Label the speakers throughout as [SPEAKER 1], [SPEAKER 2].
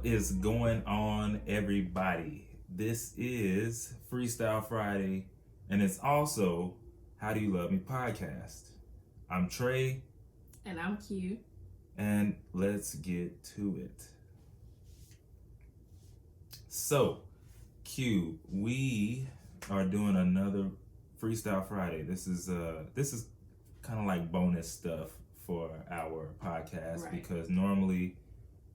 [SPEAKER 1] is going on, everybody? This is Freestyle Friday, and it's also How Do You Love Me podcast. I'm Trey.
[SPEAKER 2] And I'm Q.
[SPEAKER 1] And let's get to it. So, Q, we are doing another Freestyle Friday. This is kind of like bonus stuff for our podcast,
[SPEAKER 2] Right.
[SPEAKER 1] because normally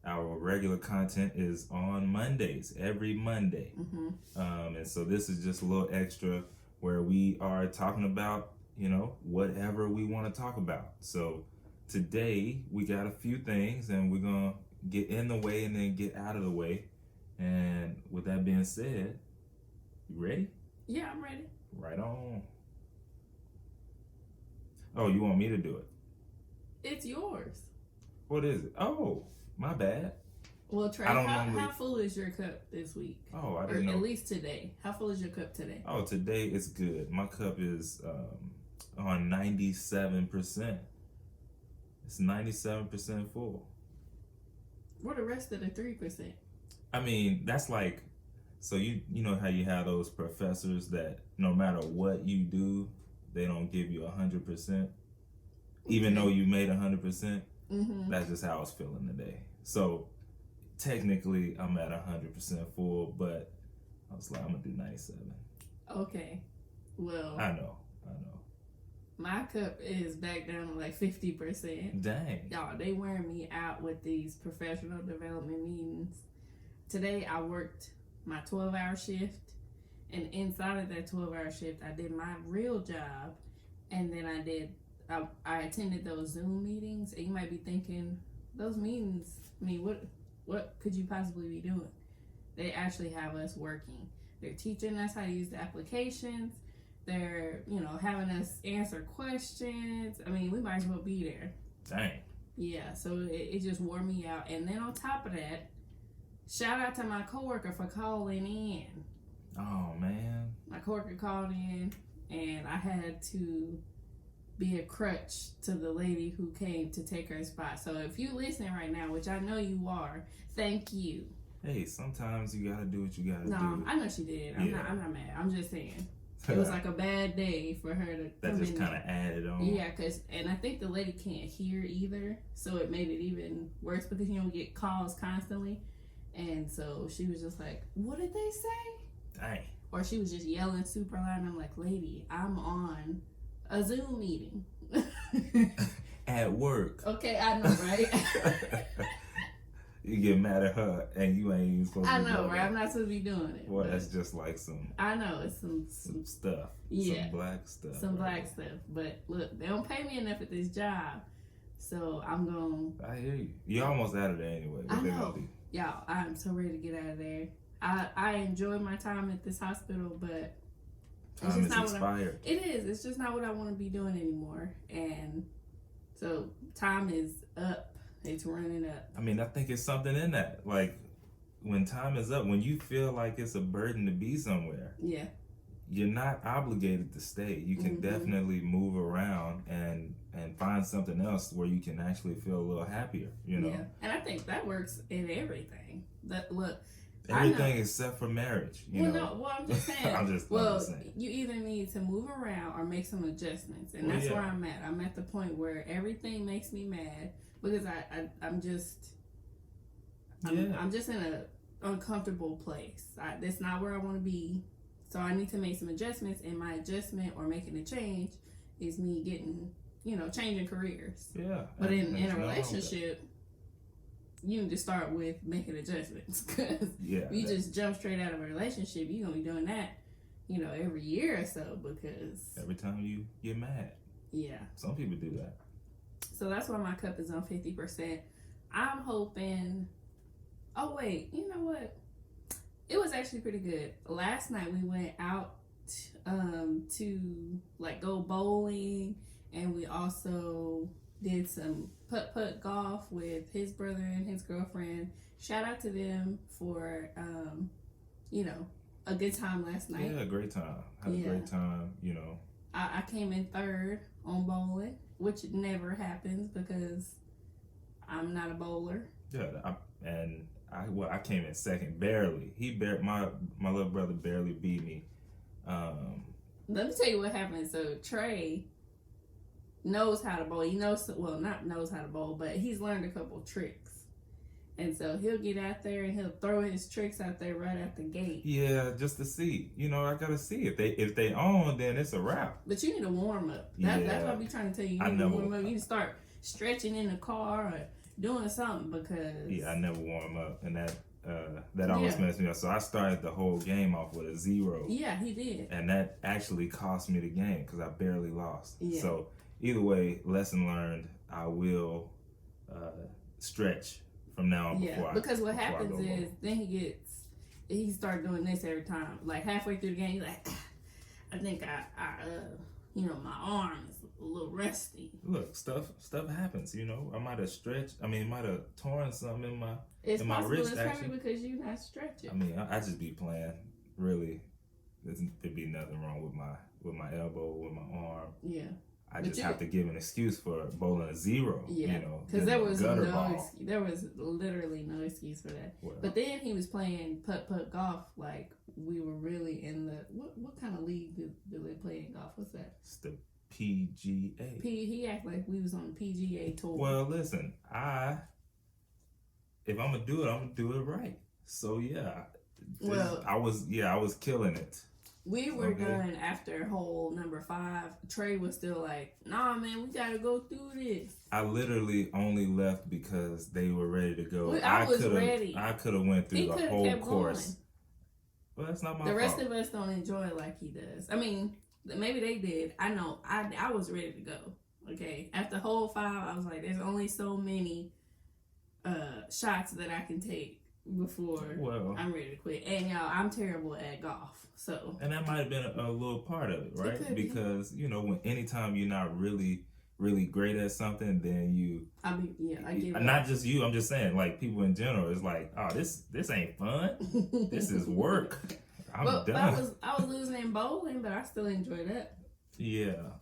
[SPEAKER 1] our regular content is on Mondays, every Monday.
[SPEAKER 2] Mm-hmm.
[SPEAKER 1] And so this is just a little extra where we are talking about, whatever we want to talk about. So today we got a few things, and we're going to get in the way and then get out of the way. And with that being said, you ready?
[SPEAKER 2] Yeah, I'm ready.
[SPEAKER 1] Right on. Oh, you want me to do it?
[SPEAKER 2] It's yours.
[SPEAKER 1] What is it? Oh, my bad.
[SPEAKER 2] Well, Trey, how full is your cup this week?
[SPEAKER 1] Oh, I didn't know.
[SPEAKER 2] Or at least today. How full is your cup today?
[SPEAKER 1] Oh, today it's good. My cup is on 97%. It's 97% full.
[SPEAKER 2] What the rest of the 3%?
[SPEAKER 1] I mean, that's like, so you know how you have those professors that no matter what you do, they don't give you 100%, even though you made 100%.
[SPEAKER 2] Mm-hmm.
[SPEAKER 1] That's just how I was feeling today. So technically, I'm at 100% full, but I was like, I'm gonna do 97.
[SPEAKER 2] Okay, well,
[SPEAKER 1] I know.
[SPEAKER 2] My cup is back down to like 50%.
[SPEAKER 1] Dang.
[SPEAKER 2] Y'all, they wearing me out with these professional development meetings. Today, I worked my 12-hour shift, and inside of that 12-hour shift, I did my real job, and then I attended those Zoom meetings. And you might be thinking, those meetings, I mean, what could you possibly be doing? They actually have us working. They're teaching us how to use the applications. They're, having us answer questions. I mean, we might as well be there.
[SPEAKER 1] Dang.
[SPEAKER 2] Yeah, so it just wore me out. And then on top of that, shout out to my coworker for calling in.
[SPEAKER 1] Oh, man.
[SPEAKER 2] My coworker called in, and I had to be a crutch to the lady who came to take her spot. So if you listening right now, which I know you are, thank you.
[SPEAKER 1] Hey, sometimes you gotta do what you gotta do.
[SPEAKER 2] No, I know she did. I'm not mad. I'm just saying. It was like a bad day for her to
[SPEAKER 1] that
[SPEAKER 2] come
[SPEAKER 1] just
[SPEAKER 2] in.
[SPEAKER 1] kind of added on.
[SPEAKER 2] Yeah, and I think the lady can't hear either, so it made it even worse because we get calls constantly, and so she was just like, "What did they say?"
[SPEAKER 1] Dang.
[SPEAKER 2] Or she was just yelling super loud, and I'm like, "Lady, I'm on a Zoom meeting."
[SPEAKER 1] At work.
[SPEAKER 2] Okay, I know, right?
[SPEAKER 1] You get mad at her, and you ain't even supposed to be doing
[SPEAKER 2] right? I'm not supposed to be doing it.
[SPEAKER 1] Well, that's just like some...
[SPEAKER 2] I know, it's some
[SPEAKER 1] stuff.
[SPEAKER 2] Yeah.
[SPEAKER 1] Some black stuff.
[SPEAKER 2] Some black stuff. But look, they don't pay me enough at this job, so I'm going...
[SPEAKER 1] I hear you. You're almost out of there anyway.
[SPEAKER 2] I know. Y'all, I'm so ready to get out of there. I enjoyed my time at this hospital, but...
[SPEAKER 1] Time is expired.
[SPEAKER 2] It is. It's just not what I want to be doing anymore. And so time is up. It's running up.
[SPEAKER 1] I mean, I think it's something in that. Like, when time is up, when you feel like it's a burden to be somewhere,
[SPEAKER 2] yeah,
[SPEAKER 1] you're not obligated to stay. You can definitely move around and find something else where you can actually feel a little happier, Yeah,
[SPEAKER 2] and I think that works in everything. Look,
[SPEAKER 1] everything except for marriage,
[SPEAKER 2] Well, I'm just saying.
[SPEAKER 1] I'm just saying.
[SPEAKER 2] You either need to move around or make some adjustments, and that's where I'm at. I'm at the point where everything makes me mad because I'm just in an uncomfortable place. That's not where I want to be, so I need to make some adjustments. And my adjustment or making a change is me getting, changing careers.
[SPEAKER 1] Yeah,
[SPEAKER 2] but in a relationship, you need to start with making adjustments, because you just jump straight out of a relationship, you're gonna be doing that, every year or so, because
[SPEAKER 1] every time you get mad.
[SPEAKER 2] Yeah.
[SPEAKER 1] Some people do that.
[SPEAKER 2] So that's why my cup is on 50%. I'm hoping. Oh wait, you know what? It was actually pretty good. Last night we went out to like go bowling, and we also did some putt golf with his brother and his girlfriend. Shout out to them for a good time last night.
[SPEAKER 1] Yeah, great time. Had a great time,
[SPEAKER 2] I came in third on bowling, which never happens because I'm not a bowler.
[SPEAKER 1] Yeah, and I came in second, barely. My little brother barely beat me.
[SPEAKER 2] Let me tell you what happened. So Trey knows how to bowl. He knows, well, not knows how to bowl, but he's learned a couple tricks. And so he'll get out there and he'll throw his tricks out there right out the gate.
[SPEAKER 1] Yeah, just to see. I gotta see if they on, then it's a wrap.
[SPEAKER 2] But you need to warm up. That's what I be trying to tell you. You need to warm up. You need to start stretching in the car or doing something because.
[SPEAKER 1] Yeah, I never warm up, and that always messed me up. So I started the whole game off with a 0.
[SPEAKER 2] Yeah, he did.
[SPEAKER 1] And that actually cost me the game because I barely lost.
[SPEAKER 2] Yeah.
[SPEAKER 1] So either way, lesson learned. I will stretch from now on.
[SPEAKER 2] Because what happens is then he started doing this every time. Like halfway through the game, he's like, I think my arm is a little rusty.
[SPEAKER 1] Look, stuff happens. I might have stretched. I mean, might have torn something in my wrist.
[SPEAKER 2] It's probably because you're not stretching.
[SPEAKER 1] I mean, I just be playing. Really, there'd be nothing wrong with my elbow, with my arm.
[SPEAKER 2] Yeah.
[SPEAKER 1] I just have to give an excuse for bowling a 0.
[SPEAKER 2] Yeah, because there was literally no excuse for that. Well, but then he was playing putt golf like we were really in the what kind of league do they play in golf? What's that?
[SPEAKER 1] It's the PGA.
[SPEAKER 2] He acted like we was on the PGA tour.
[SPEAKER 1] Well, listen, if I'm gonna do it, I'm gonna do it right. So yeah, I was killing it.
[SPEAKER 2] We were done after hole number 5. Trey was still like, nah, man, we gotta go through this.
[SPEAKER 1] I literally only left because they were ready to go.
[SPEAKER 2] I was ready.
[SPEAKER 1] I could have went through the whole course.
[SPEAKER 2] Going.
[SPEAKER 1] But that's not my fault.
[SPEAKER 2] The rest of us don't enjoy it like he does. I mean, maybe they did. I know. I was ready to go. Okay. After hole 5, I was like, there's only so many shots that I can take before I'm ready to quit. And y'all, I'm terrible at golf. So. And
[SPEAKER 1] that might have been a little part of it, right? Because when anytime you're not really, really great at something, then
[SPEAKER 2] I give
[SPEAKER 1] not up. Just you. I'm just saying, like people in general, it's like, oh, this ain't fun. This is work. I'm done.
[SPEAKER 2] I was losing in bowling, but I still enjoy that.
[SPEAKER 1] Yeah.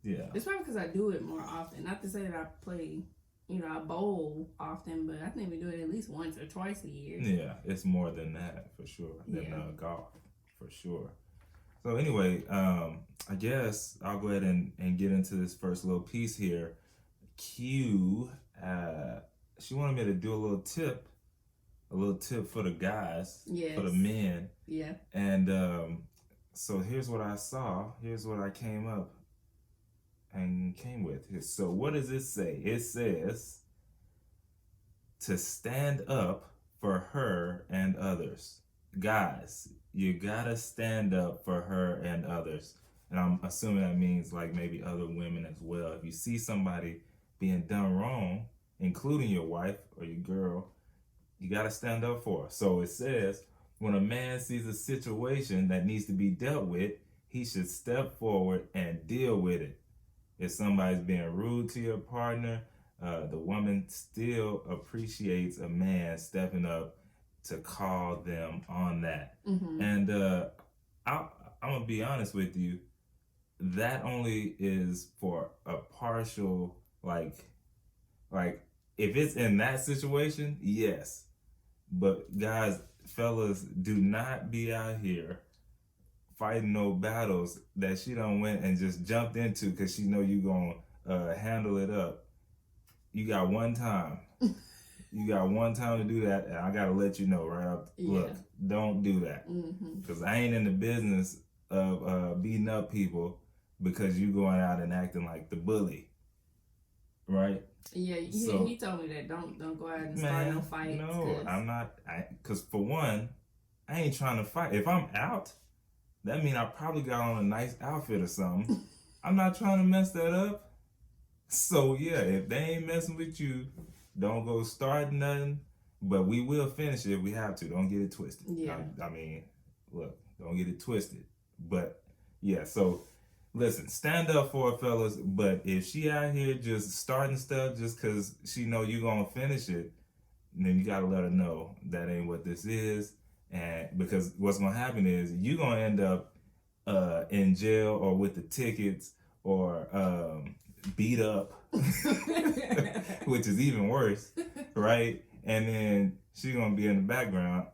[SPEAKER 2] It's probably because I do it more often. Not to say that I play. I bowl often, but I think we do it at least once or twice a year.
[SPEAKER 1] Yeah, it's more than that for sure. Than golf, for sure. So anyway, I guess I'll go ahead and get into this first little piece here. Q, she wanted me to do a little tip for the guys, for the men.
[SPEAKER 2] Yeah.
[SPEAKER 1] And so here's what I saw. Here's what I came with. So what does it say? It says to stand up for her and others. Guys, you gotta stand up for her and others. And I'm assuming that means like maybe other women as well. If you see somebody being done wrong, including your wife or your girl, you gotta stand up for her. So it says when a man sees a situation that needs to be dealt with, he should step forward and deal with it. If somebody's being rude to your partner, the woman still appreciates a man stepping up to call them on that. Mm-hmm. And I'm going to be honest with you, that only is for a partial, like if it's in that situation, yes. But guys, fellas, do not be out here fighting no battles that she done went and just jumped into because she know you gonna handle it up. You got one time. You got one time to do that, and I gotta let you know right up. Yeah. Look, don't do that because I ain't in the business of beating up people because you going out and acting like the bully, right?
[SPEAKER 2] Yeah, he told me that don't go out and start no fights.
[SPEAKER 1] No, I'm not. Because for one, I ain't trying to fight. If I'm out, that means I probably got on a nice outfit or something. I'm not trying to mess that up. So yeah, if they ain't messing with you, don't go start nothing. But we will finish it if we have to. Don't get it twisted.
[SPEAKER 2] Yeah.
[SPEAKER 1] I mean, look, don't get it twisted. But yeah, so listen, stand up for her, fellas. But if she out here just starting stuff just because she know you gonna finish it, then you gotta let her know that ain't what this is. And because what's gonna happen is you gonna end up in jail or with the tickets or beat up, which is even worse, right? and then she gonna be in the background.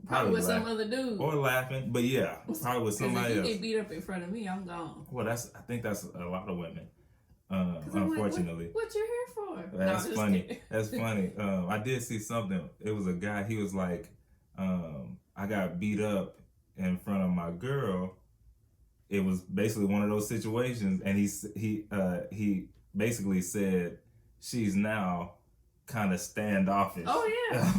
[SPEAKER 2] Probably with some other dude.
[SPEAKER 1] Or laughing, but yeah, probably with somebody else.
[SPEAKER 2] If you get beat up in front of me, I'm gone.
[SPEAKER 1] Well, I think that's a lot of women. Unfortunately.
[SPEAKER 2] What you here for?
[SPEAKER 1] That's funny. That's funny. I did see something. It was a guy. He was like, I got beat up in front of my girl. It was basically one of those situations, and he basically said she's now kind of standoffish.
[SPEAKER 2] Oh yeah,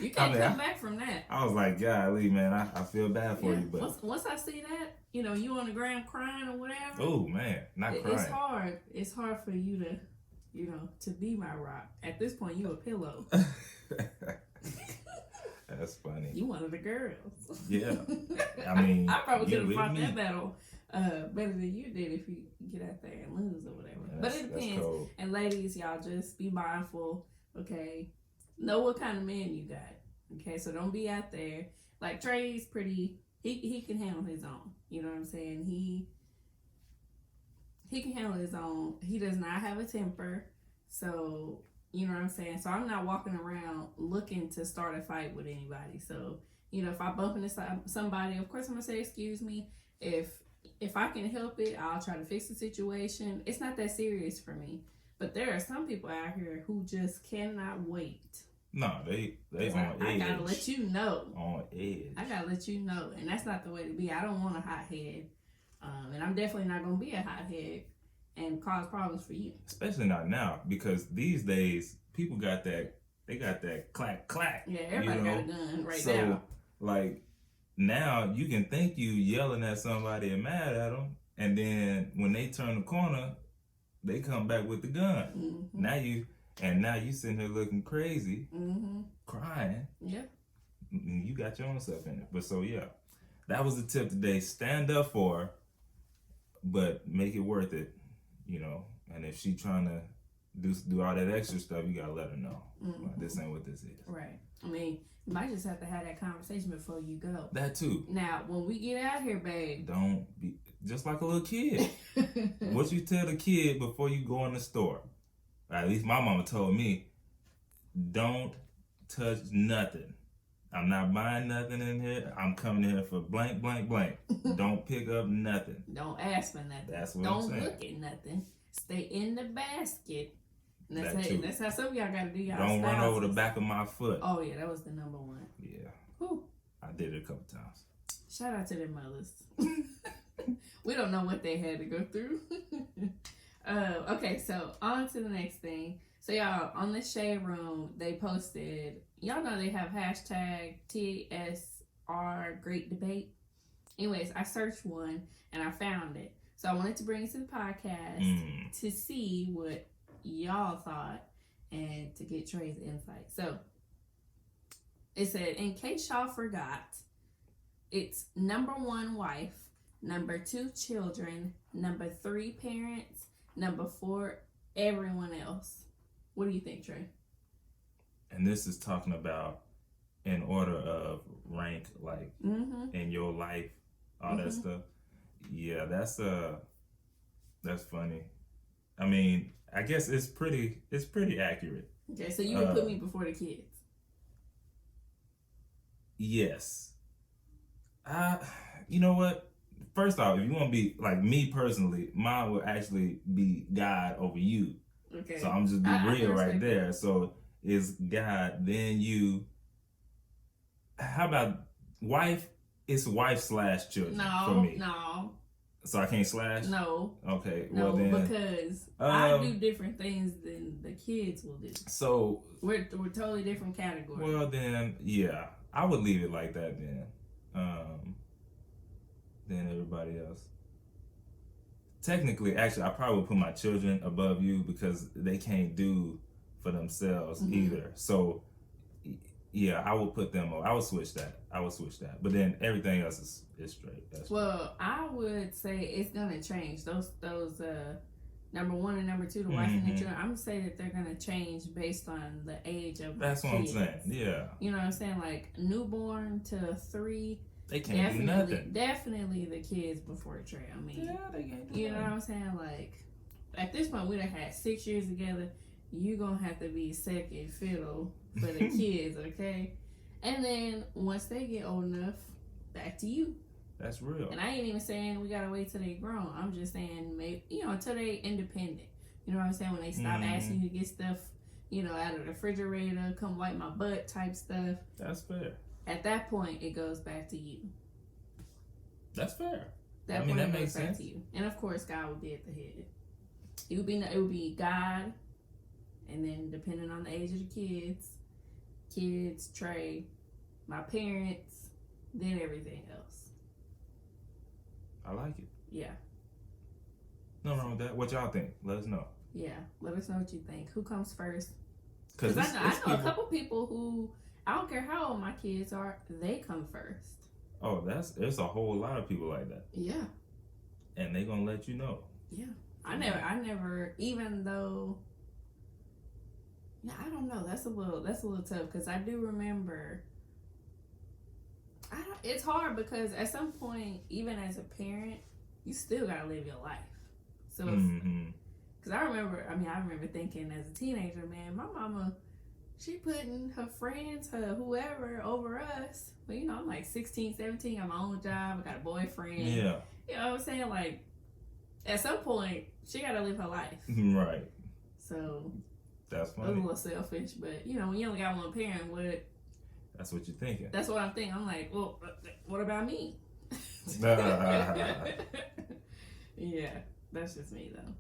[SPEAKER 2] you can't come back from that.
[SPEAKER 1] I was like, golly, man, I feel bad for you, but
[SPEAKER 2] once I see that, you on the ground crying or whatever.
[SPEAKER 1] Oh man, not crying.
[SPEAKER 2] It's hard. It's hard for you to, to be my rock. At this point, you a pillow.
[SPEAKER 1] That's funny.
[SPEAKER 2] You one of the girls.
[SPEAKER 1] Yeah, I mean,
[SPEAKER 2] I probably could have fought that battle better than you did if you get out there and lose or whatever.
[SPEAKER 1] Yeah,
[SPEAKER 2] but it depends. And ladies, y'all just be mindful. Okay, know what kind of man you got. Okay, so don't be out there like Trey's pretty. He can handle his own. You know what I'm saying? He can handle his own. He does not have a temper. So you know what I'm saying. So I'm not walking around looking to start a fight with anybody. So if I bump into somebody, of course I'm gonna say excuse me. If I can help it, I'll try to fix the situation. It's not that serious for me. But there are some people out here who just cannot wait.
[SPEAKER 1] No, they on edge.
[SPEAKER 2] I gotta let you know.
[SPEAKER 1] On edge.
[SPEAKER 2] I gotta let you know, and that's not the way to be. I don't want a hothead, and I'm definitely not gonna be a hothead and cause problems for you.
[SPEAKER 1] Especially not now, because these days people got that. They got that clack clack.
[SPEAKER 2] Yeah, everybody got a gun right now.
[SPEAKER 1] So like now, you can think you yelling at somebody and mad at them, and then when they turn the corner, they come back with the gun. Mm-hmm. Now you sitting here looking crazy, crying.
[SPEAKER 2] Yeah.
[SPEAKER 1] You got your own stuff in it. But so yeah, that was the tip today. Stand up for her, but make it worth it, And if she trying to do all that extra stuff, you gotta let her know. Like, this ain't what this is.
[SPEAKER 2] Right. I mean, you might just have to have that conversation before you go.
[SPEAKER 1] That too.
[SPEAKER 2] Now, when we get out here, babe,
[SPEAKER 1] don't be just like a little kid. What you tell the kid before you go in the store? At least my mama told me, don't touch nothing. I'm not buying nothing in here. I'm coming in here for blank, blank, blank. Don't pick up nothing.
[SPEAKER 2] Don't ask for nothing.
[SPEAKER 1] That's what I'm saying.
[SPEAKER 2] Don't look at nothing. Stay in the basket. That's how some of y'all got to do y'all
[SPEAKER 1] Don't
[SPEAKER 2] styles.
[SPEAKER 1] run over the back of my foot.
[SPEAKER 2] Oh, yeah, that was the number one.
[SPEAKER 1] Yeah.
[SPEAKER 2] Whew.
[SPEAKER 1] I did it a couple times.
[SPEAKER 2] Shout out to their mothers. We don't know what they had to go through. Okay, so on to the next thing. So y'all, on the Shade Room, they posted, y'all know they have hashtag TSR Great Debate. Anyways, I searched one and I found it. So I wanted to bring it to the podcast to see what y'all thought and to get Trey's insight. So it said, in case y'all forgot, it's number 1, wife, number 2, children, number 3, parents, number 4, everyone else. What do you think, Trey?
[SPEAKER 1] And this is talking about in order of rank, like in your life, all that stuff. Yeah, that's funny. I mean, I guess it's pretty accurate.
[SPEAKER 2] Okay, so you would put me before the kids.
[SPEAKER 1] Yes. You know what? First off, if you want to be like me personally, mine would actually be God over you.
[SPEAKER 2] Okay.
[SPEAKER 1] So I'm just being real right there. So it's God, then you. How about wife? It's wife/children for me.
[SPEAKER 2] No.
[SPEAKER 1] So I can't slash?
[SPEAKER 2] No.
[SPEAKER 1] Okay.
[SPEAKER 2] No,
[SPEAKER 1] well then,
[SPEAKER 2] because I do different things than the kids will do.
[SPEAKER 1] So
[SPEAKER 2] we're totally different categories.
[SPEAKER 1] Well then, yeah, I would leave it like that then. Than everybody else. Technically, actually, I probably would put my children above you because they can't do for themselves either. So, yeah, I would put them over. I would switch that. But then everything else is straight. That's
[SPEAKER 2] well, I would say it's gonna change. Those number 1 and number 2, the wife and the children. I'm gonna say that they're gonna change based on the age of the
[SPEAKER 1] That's what
[SPEAKER 2] kids.
[SPEAKER 1] I'm saying. Yeah.
[SPEAKER 2] You know what I'm saying? Like newborn to 3.
[SPEAKER 1] They can't do nothing.
[SPEAKER 2] Definitely the kids before Trey. I mean,
[SPEAKER 1] yeah, they can't do
[SPEAKER 2] you know what I'm saying? Like, at this point, we done had 6 years together. you gonna have to be second fiddle for the kids, okay? And then once they get old enough, back to you.
[SPEAKER 1] That's real.
[SPEAKER 2] And I ain't even saying we gotta wait till they grown. I'm just saying, maybe, until they independent. You know what I'm saying? When they stop asking you to get stuff, out of the refrigerator, come wipe my butt type stuff.
[SPEAKER 1] That's fair.
[SPEAKER 2] At that point, it goes back to you.
[SPEAKER 1] That
[SPEAKER 2] That
[SPEAKER 1] makes sense.
[SPEAKER 2] To you. And of course, God would be at the head. It would be God, and then depending on the age of the kids, Trey, my parents, then everything else.
[SPEAKER 1] I like it.
[SPEAKER 2] Yeah.
[SPEAKER 1] Nothing wrong with that. What y'all think? Let us know.
[SPEAKER 2] Yeah, let us know what you think. Who comes first?
[SPEAKER 1] Because
[SPEAKER 2] I know a couple people who, I don't care how old my kids are, they come first.
[SPEAKER 1] Oh, there's a whole lot of people like that.
[SPEAKER 2] Yeah.
[SPEAKER 1] And they gonna let you know.
[SPEAKER 2] Yeah. I never, even though, I don't know. That's a little tough because I do remember. It's hard because at some point, even as a parent, you still gotta live your life. So, because I remember thinking as a teenager, man, my mama, she putting her friends, her whoever over us. But I'm like 16, 17, I have my own job, I got a boyfriend.
[SPEAKER 1] Yeah.
[SPEAKER 2] You know what I'm saying? Like, at some point, she gotta live her life.
[SPEAKER 1] Right.
[SPEAKER 2] So,
[SPEAKER 1] that's funny.
[SPEAKER 2] It was a little selfish, but when you only got one parent,
[SPEAKER 1] that's what you're thinking.
[SPEAKER 2] That's what I'm thinking. I'm like, well, what about me? Yeah, that's just me though.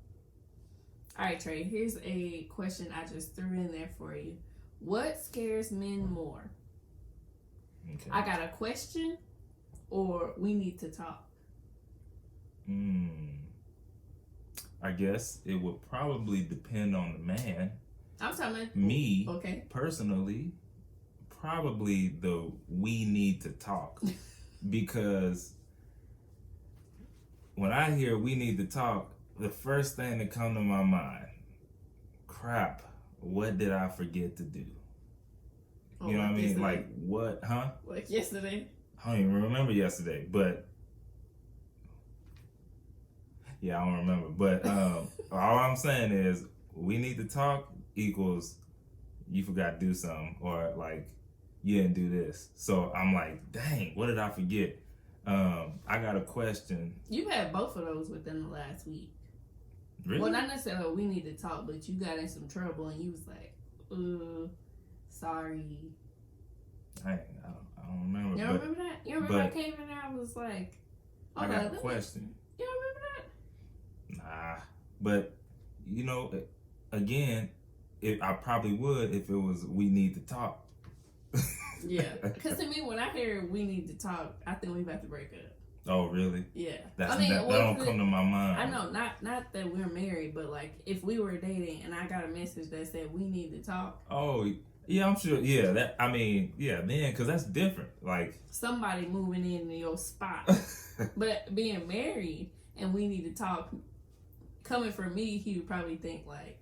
[SPEAKER 2] All right, Trey, here's a question I just threw in there for you. What scares men more?
[SPEAKER 1] Okay.
[SPEAKER 2] I got a question, or we need to talk?
[SPEAKER 1] I guess it would probably depend on the man.
[SPEAKER 2] I'm talking about
[SPEAKER 1] me.
[SPEAKER 2] Okay.
[SPEAKER 1] Personally, probably the we need to talk. Because when I hear we need to talk, the first thing that comes to my mind, crap, what did I forget to do? You know what I mean?
[SPEAKER 2] Yesterday?
[SPEAKER 1] Like what, huh?
[SPEAKER 2] Like yesterday?
[SPEAKER 1] I don't even remember yesterday, but yeah, I don't remember. But all I'm saying is we need to talk equals you forgot to do something, or like you didn't do this. So I'm like, dang, what did I forget? I got a question.
[SPEAKER 2] You've had both of those within the last week.
[SPEAKER 1] Really?
[SPEAKER 2] Well, not necessarily we need to talk, but you got in some trouble and you was like, sorry.
[SPEAKER 1] I don't remember.
[SPEAKER 2] You don't remember that? You remember I came in there, I was like,
[SPEAKER 1] I got a question.
[SPEAKER 2] You don't remember that?
[SPEAKER 1] Nah. But, again, I probably would if it was we need to talk.
[SPEAKER 2] Yeah. Because to me, when I hear we need to talk, I think we about to break up.
[SPEAKER 1] Oh, really?
[SPEAKER 2] Yeah.
[SPEAKER 1] That don't come to my mind.
[SPEAKER 2] I know, not that we're married, but like if we were dating and I got a message that said we need to talk.
[SPEAKER 1] Oh, yeah, I'm sure. Yeah, then, because that's different. Like
[SPEAKER 2] somebody moving into your spot. But being married and we need to talk, coming from me, he would probably think like,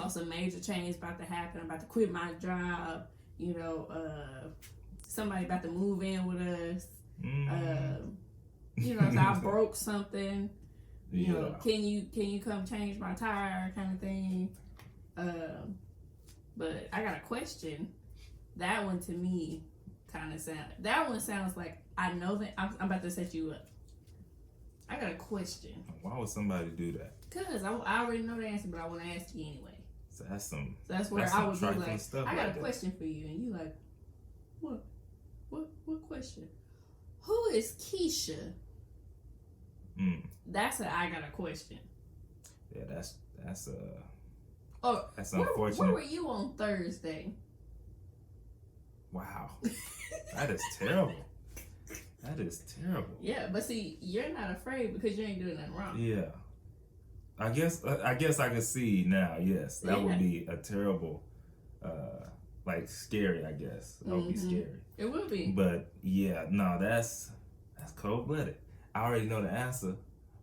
[SPEAKER 2] some major change about to happen. I'm about to quit my job. Somebody about to move in with us. So I broke something. Can you come change my tire kind of thing? But I got a question. That one to me that one sounds like I know that I'm about to set you up. I got a question.
[SPEAKER 1] Why would somebody do that?
[SPEAKER 2] Because I already know the answer, but I want to ask you anyway.
[SPEAKER 1] So that's
[SPEAKER 2] where I would be like, I got
[SPEAKER 1] like
[SPEAKER 2] a question for you, and you like, what question? Who is Keisha? That's I got a question.
[SPEAKER 1] Yeah, that's that's
[SPEAKER 2] unfortunate. Where were you on Thursday?
[SPEAKER 1] Wow, that is terrible. That is terrible.
[SPEAKER 2] Yeah, but see, you're not afraid because you ain't doing nothing wrong.
[SPEAKER 1] Yeah, I guess I can see now. Yes, that would be a terrible, scary. I guess that would be scary.
[SPEAKER 2] It would be.
[SPEAKER 1] But yeah, no, that's cold blooded. I already know the answer,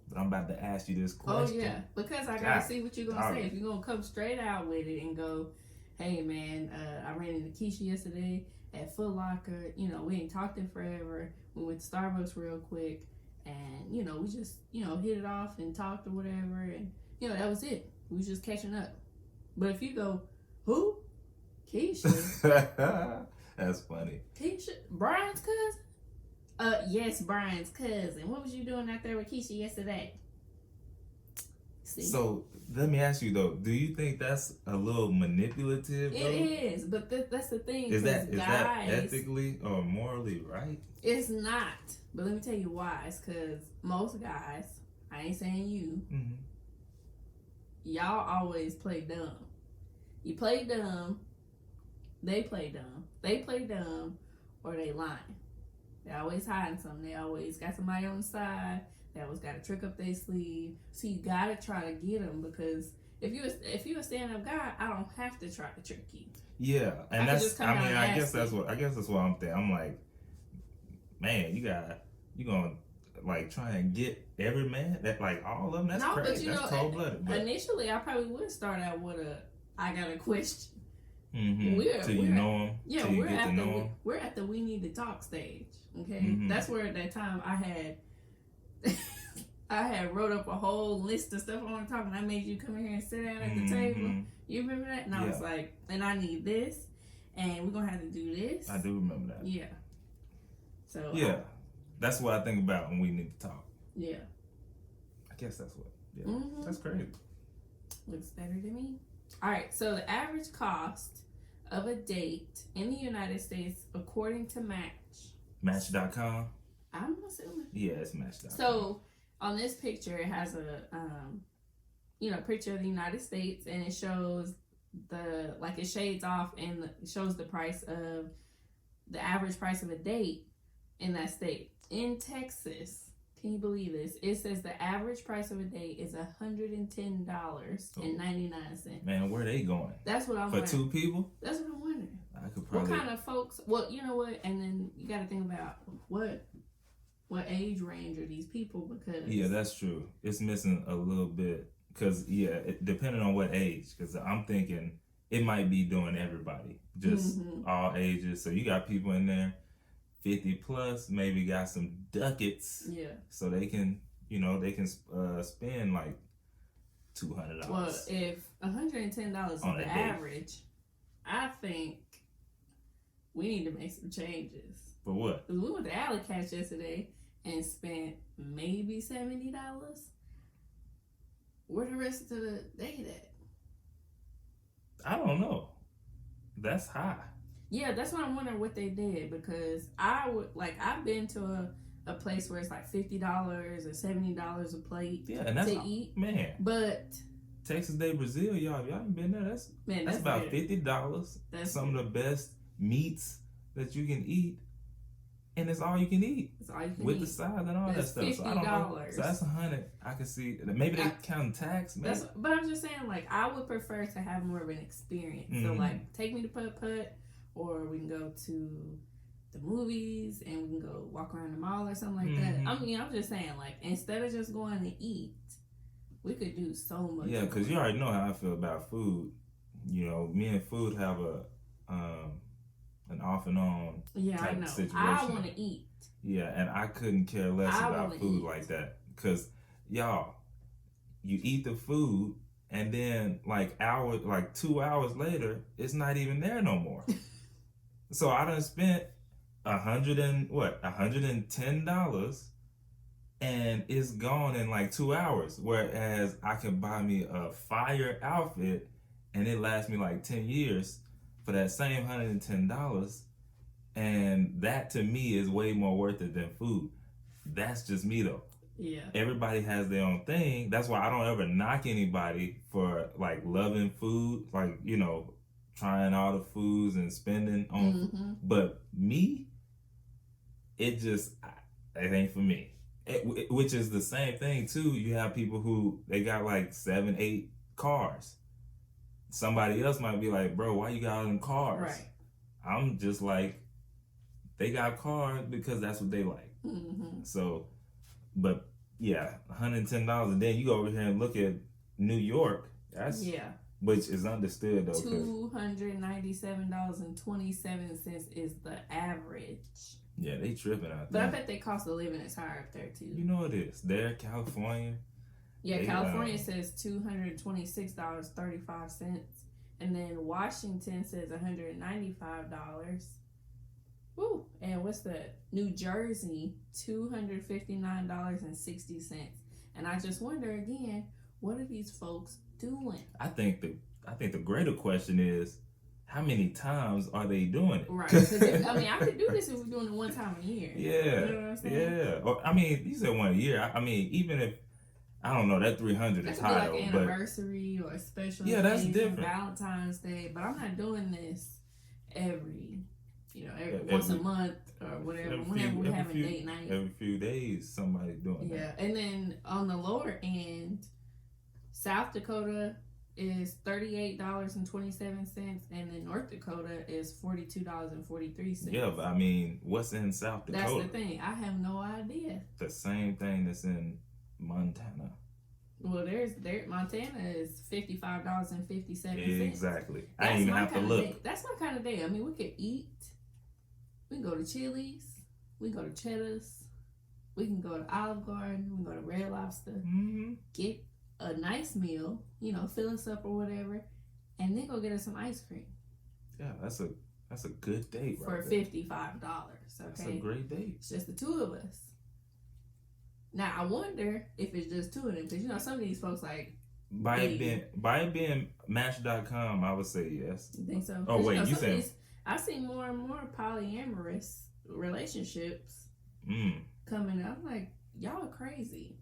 [SPEAKER 1] but I'm about to ask you this question.
[SPEAKER 2] Oh yeah, because I gotta see what you're gonna say. If you're gonna come straight out with it and go, "Hey man, I ran into Keisha yesterday at Foot Locker. We ain't talked in forever. We went to Starbucks real quick, and we just hit it off and talked or whatever, and that was it. We was just catching up." But if you go, who? Keisha.
[SPEAKER 1] That's funny.
[SPEAKER 2] Keisha? Brian's cousin? Yes, Brian's cousin. What was you doing out there with Keisha yesterday? See?
[SPEAKER 1] So let me ask you though, do you think that's a little manipulative?
[SPEAKER 2] It is, but that's the thing.
[SPEAKER 1] Is that
[SPEAKER 2] guys,
[SPEAKER 1] ethically or morally right?
[SPEAKER 2] It's not. But let me tell you why. It's because most guys, I ain't saying you,
[SPEAKER 1] Mm-hmm.
[SPEAKER 2] y'all always play dumb. You play dumb, they play dumb. They play dumb, or they lying. They always hiding something. They always got somebody on the side. They always got a trick up their sleeve. So you gotta try to get them, because if you a stand up guy, I don't have to try to trick you.
[SPEAKER 1] Yeah, and
[SPEAKER 2] I
[SPEAKER 1] guess that's what I'm thinking. I'm like, man, you gonna like try and get every man that like all of them. That's crazy. That's cold blooded.
[SPEAKER 2] Initially, I probably would start out with I got a question.
[SPEAKER 1] Mm-hmm. Till you know them.
[SPEAKER 2] Yeah, we're at the we need to talk stage. Okay, that's where at that time I had wrote up a whole list of stuff I want to talk, and I made you come in here and sit down at the table. You remember that? And I was like, and I need this, and we're gonna have to do this.
[SPEAKER 1] I do remember that.
[SPEAKER 2] Yeah. So
[SPEAKER 1] yeah, that's what I think about when we need to talk.
[SPEAKER 2] Yeah.
[SPEAKER 1] I guess that's what. Yeah, that's crazy.
[SPEAKER 2] Looks better to me. All right, so the average cost of a date in the United States, according to
[SPEAKER 1] Match.com.
[SPEAKER 2] I'm assuming.
[SPEAKER 1] Yeah, it's Match.com.
[SPEAKER 2] So on this picture, it has a picture of the United States, and it shows it shades off and it shows the price of the average price of a date in that state. In Texas, can you believe this? It says the average price of a date is $110.99.
[SPEAKER 1] Man, where are they going?
[SPEAKER 2] That's what I'm
[SPEAKER 1] wondering. For 2 people?
[SPEAKER 2] That's what I'm wondering.
[SPEAKER 1] I could probably.
[SPEAKER 2] What kind of folks? Well, you know what? And then you got to think about what age range are these people? Because
[SPEAKER 1] yeah, that's true. It's missing a little bit because depending on what age. Because I'm thinking it might be doing everybody, just all ages. So you got people in there 50 plus, maybe got some ducats.
[SPEAKER 2] Yeah. So
[SPEAKER 1] they can, spend like $200.
[SPEAKER 2] Well, if $110 is the average, I think we need to make some changes.
[SPEAKER 1] For what?
[SPEAKER 2] Because we went to Alley Catch yesterday and spent maybe $70. Where the rest of the date at?
[SPEAKER 1] I don't know. That's high.
[SPEAKER 2] Yeah, that's why I'm wondering what they did, because I've been to a place where it's like $50 or $70 a plate to eat.
[SPEAKER 1] Man.
[SPEAKER 2] But
[SPEAKER 1] Texas Day Brazil, y'all haven't been there. That's about $50. That's some of the best meats that you can eat. And it's all you can eat.
[SPEAKER 2] It's all you can
[SPEAKER 1] with
[SPEAKER 2] eat.
[SPEAKER 1] the side and all
[SPEAKER 2] that's
[SPEAKER 1] that stuff. So I don't know. So that's $100. I can see. Maybe they count tax.
[SPEAKER 2] But I'm just saying, I would prefer to have more of an experience. So take me to putt-putt, or we can go to the movies and we can go walk around the mall or something like that. I mean, I'm just saying, instead of just going to eat, we could do so much.
[SPEAKER 1] Yeah, because you already know how I feel about food. Me and food have an off and on type situation.
[SPEAKER 2] I want to eat.
[SPEAKER 1] Yeah, and I couldn't care less about food like that. Because, y'all, you eat the food, and then 2 hours later, it's not even there no more. So I done spent $110, and it's gone in 2 hours. Whereas I can buy me a fire outfit, and it lasts me 10 years for that same $110. And that to me is way more worth it than food. That's just me though.
[SPEAKER 2] Yeah.
[SPEAKER 1] Everybody has their own thing. That's why I don't ever knock anybody for loving food, trying all the foods and spending on food. But me, it ain't for me. Which is the same thing too. You have people who they got 7, 8 cars. Somebody else might be like, bro, why you got all them cars?
[SPEAKER 2] Right.
[SPEAKER 1] I'm just they got cars because that's what they like. So, but yeah, $110. And then you go over here and look at New York. Which is understood though.
[SPEAKER 2] $297.27 is the average.
[SPEAKER 1] Yeah, they tripping out
[SPEAKER 2] there. But
[SPEAKER 1] there.
[SPEAKER 2] I bet their cost of living is higher up there too.
[SPEAKER 1] You know it is. There, California.
[SPEAKER 2] Yeah, California says $226.35. And then Washington says $195. Woo! And what's that? New Jersey, $259.60. And I just wonder again, what are these folks doing?
[SPEAKER 1] I think the greater question is, how many times are they doing it?
[SPEAKER 2] Right. Because I could do this if we're doing it one time a year.
[SPEAKER 1] Yeah.
[SPEAKER 2] You know what I'm saying?
[SPEAKER 1] Yeah. Or, you said one a year. Even if, I don't know, that 300 is high,
[SPEAKER 2] like an anniversary or a special
[SPEAKER 1] that's
[SPEAKER 2] occasion,
[SPEAKER 1] different.
[SPEAKER 2] Valentine's Day, but I'm not doing this every once a month or whatever. Whenever we're having date night.
[SPEAKER 1] Every few days, somebody's doing that.
[SPEAKER 2] Yeah, and then on the lower end, South Dakota is $38.27, and then North Dakota is $42.43.
[SPEAKER 1] Yeah, but what's in South Dakota?
[SPEAKER 2] That's the thing. I have no idea.
[SPEAKER 1] The same thing that's in Montana.
[SPEAKER 2] Well, Montana is $55.57.
[SPEAKER 1] Exactly. I didn't even have to look.
[SPEAKER 2] That's my kind of day. We could eat. We can go to Chili's. We can go to Cheddar's. We can go to Olive Garden. We can go to Red Lobster.
[SPEAKER 1] Mm-hmm.
[SPEAKER 2] Get a nice meal, fill us up or whatever, and then go get us some ice cream.
[SPEAKER 1] Yeah, that's a good date
[SPEAKER 2] for $55. Okay,
[SPEAKER 1] that's a great date.
[SPEAKER 2] It's just the two of us. Now I wonder if it's just two of them, because some of these folks like
[SPEAKER 1] by it being Match.com, I would say yes.
[SPEAKER 2] You think so?
[SPEAKER 1] Oh wait, you said
[SPEAKER 2] I see more and more polyamorous relationships coming up. I'm like, y'all are crazy.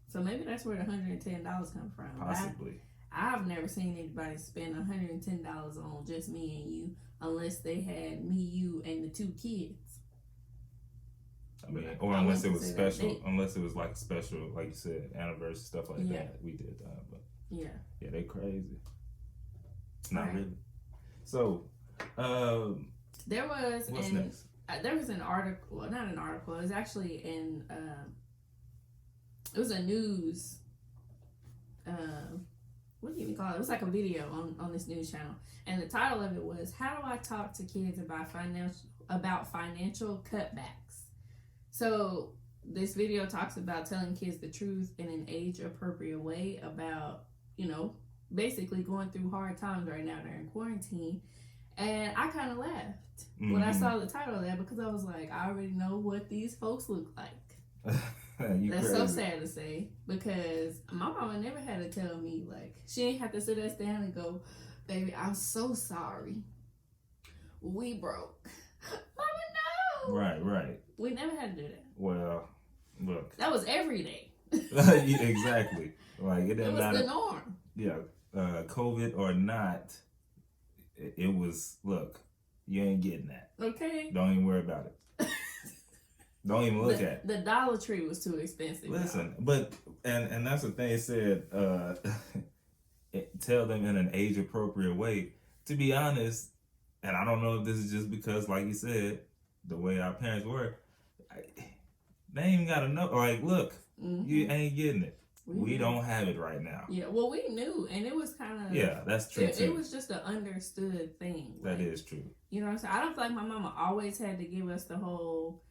[SPEAKER 2] So maybe that's where the $110 come from.
[SPEAKER 1] Possibly.
[SPEAKER 2] I've never seen anybody spend $110 on just me and you, unless they had me, you, and the two kids.
[SPEAKER 1] Or unless it was special, unless it was like special, like you said, anniversary stuff like that. We did that, but yeah, they crazy. Not right. Really. So,
[SPEAKER 2] there was
[SPEAKER 1] what's next?
[SPEAKER 2] There was an article, well, not an article. It was actually in. It was a news. What do you even call it? It was like a video on this news channel, and the title of it was "How do I talk to kids about financial cutbacks?" So this video talks about telling kids the truth in an age-appropriate way about, basically going through hard times right now during quarantine. And I kind of laughed when I saw the title of that, because I was like, I already know what these folks look like. That's crazy. So sad to say, because my mama never had to tell me, like, she ain't have to sit us down and go, baby, I'm so sorry. We broke. Mama, no.
[SPEAKER 1] Right.
[SPEAKER 2] We never had to do that.
[SPEAKER 1] Well, look.
[SPEAKER 2] That was every day.
[SPEAKER 1] Exactly. Like, it didn't matter.
[SPEAKER 2] It was the norm.
[SPEAKER 1] Yeah. COVID or not, it was, look, you ain't getting that.
[SPEAKER 2] Okay.
[SPEAKER 1] Don't even worry about it. Don't even look at it.
[SPEAKER 2] The Dollar Tree was too expensive.
[SPEAKER 1] Listen, but and that's the thing. It said, tell them in an age appropriate way. To be honest, and I don't know if this is just because, like you said, the way our parents were, they ain't even gotta know. Like, look, you ain't getting it. We don't have it right now.
[SPEAKER 2] Yeah, well, we knew, and it was kind of...
[SPEAKER 1] Yeah, that's true, too.
[SPEAKER 2] It was just an understood thing.
[SPEAKER 1] That is true.
[SPEAKER 2] You know what I'm saying? I don't feel like my mama always had to give us the whole,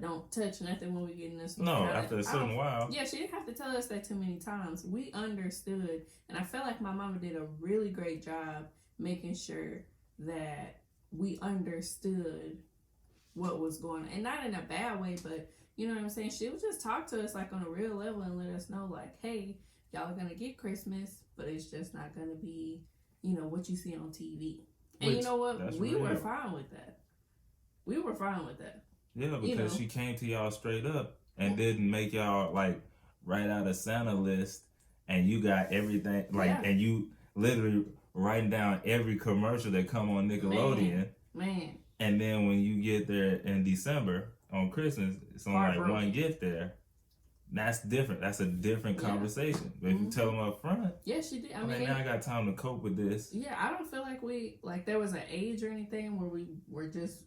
[SPEAKER 2] don't touch nothing when we get in this.
[SPEAKER 1] No, after a certain while.
[SPEAKER 2] Yeah, she didn't have to tell us that too many times. We understood, and I felt like my mama did a really great job making sure that we understood what was going on. And not in a bad way, but... You know what I'm saying? She would just talk to us like on a real level and let us know, like, hey, y'all are going to get Christmas, but it's just not going to be, what you see on TV. And you know what? We were fine with that. We were fine with that.
[SPEAKER 1] Yeah, because she came to y'all straight up and didn't make y'all, like, write out a Santa list and you got everything, like, and you literally writing down every commercial that come on Nickelodeon.
[SPEAKER 2] Man.
[SPEAKER 1] And then when you get there in December... on Christmas, it's only like one gift there. That's different. That's a different conversation. But if you tell them up front,
[SPEAKER 2] yeah, she did.
[SPEAKER 1] I mean, now I got time to cope with this.
[SPEAKER 2] Yeah, I don't feel like there was an age or anything where we were just,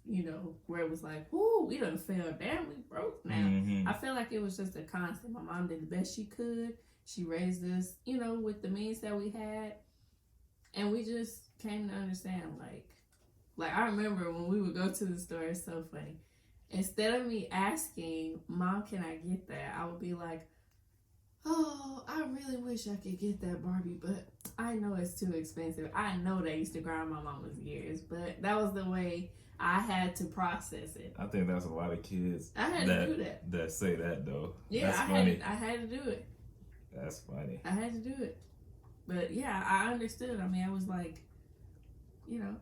[SPEAKER 2] where it was like, whoo, we done fell down, we broke now. I feel like it was just a constant. My mom did the best she could. She raised us, with the means that we had, and we just came to understand, like I remember when we would go to the store. It's so funny. Instead of me asking, Mom, can I get that? I would be like, oh, I really wish I could get that Barbie, but I know it's too expensive. I know they used to grind my mama's gears, but that was the way I had to process it.
[SPEAKER 1] I think that's a lot of kids
[SPEAKER 2] I had to do that.
[SPEAKER 1] That say that though.
[SPEAKER 2] Yeah,
[SPEAKER 1] that's
[SPEAKER 2] I had to do it.
[SPEAKER 1] That's funny.
[SPEAKER 2] I had to do it. But yeah, I understood. I mean, I was like, you know,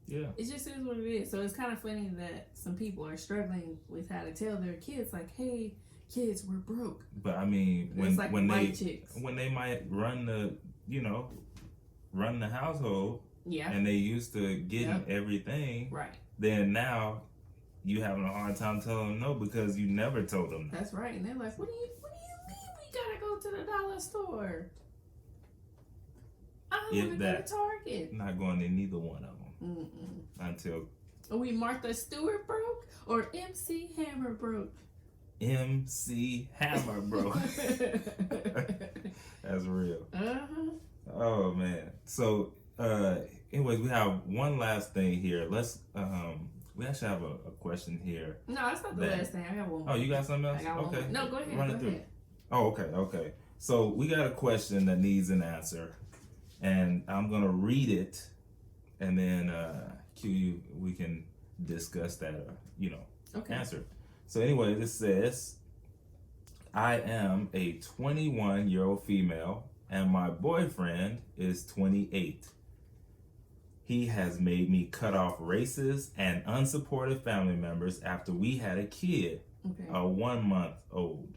[SPEAKER 1] yeah,
[SPEAKER 2] it just is what it is. So it's kind of funny that some people are struggling with how to tell their kids, like, hey, kids, we're broke.
[SPEAKER 1] But I mean,
[SPEAKER 2] like
[SPEAKER 1] when
[SPEAKER 2] chicks.
[SPEAKER 1] When they might run the household,
[SPEAKER 2] yeah,
[SPEAKER 1] and they used to getting everything,
[SPEAKER 2] right?
[SPEAKER 1] Then now you having a hard time telling them no because you never told them no.
[SPEAKER 2] That's right, and they're like, what do you mean we gotta go to the dollar store? I want to go to Target.
[SPEAKER 1] Not going to neither one of them. Until
[SPEAKER 2] are we Martha Stewart broke or MC Hammer broke?
[SPEAKER 1] MC Hammer broke. That's real. Oh man. So anyways, we have one last thing here. Let's we actually have a question here.
[SPEAKER 2] No, that's not the last thing. I got one more.
[SPEAKER 1] Oh, you got something else?
[SPEAKER 2] Okay. No, go ahead.
[SPEAKER 1] Run it through. Oh, okay. So we got a question that needs an answer. And I'm gonna read it, and then Q, we can discuss that, answer. So anyway, this says, I am a 21-year-old female, and my boyfriend is 28. He has made me cut off races and unsupportive family members after we had a kid, a 1 month old.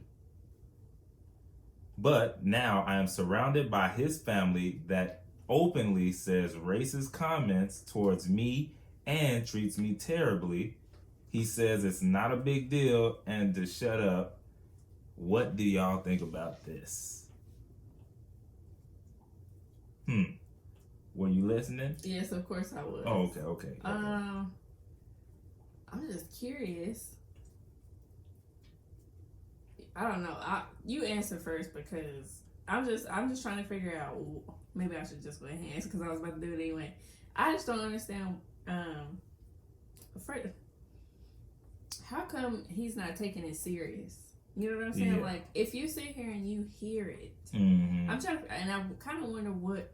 [SPEAKER 1] But now I am surrounded by his family that openly says racist comments towards me and treats me terribly. He says it's not a big deal and to shut up. What do y'all think about this? Were you listening?
[SPEAKER 2] Yes, of course I was.
[SPEAKER 1] Oh, okay.
[SPEAKER 2] I'm just curious. I don't know. You answer first because I'm just trying to figure out. Maybe I should just go ahead and answer because I was about to do it anyway. I just don't understand. How come he's not taking it serious? You know what I'm saying?
[SPEAKER 1] Yeah.
[SPEAKER 2] Like if you sit here and you hear it, I'm trying to, and I kind of wonder what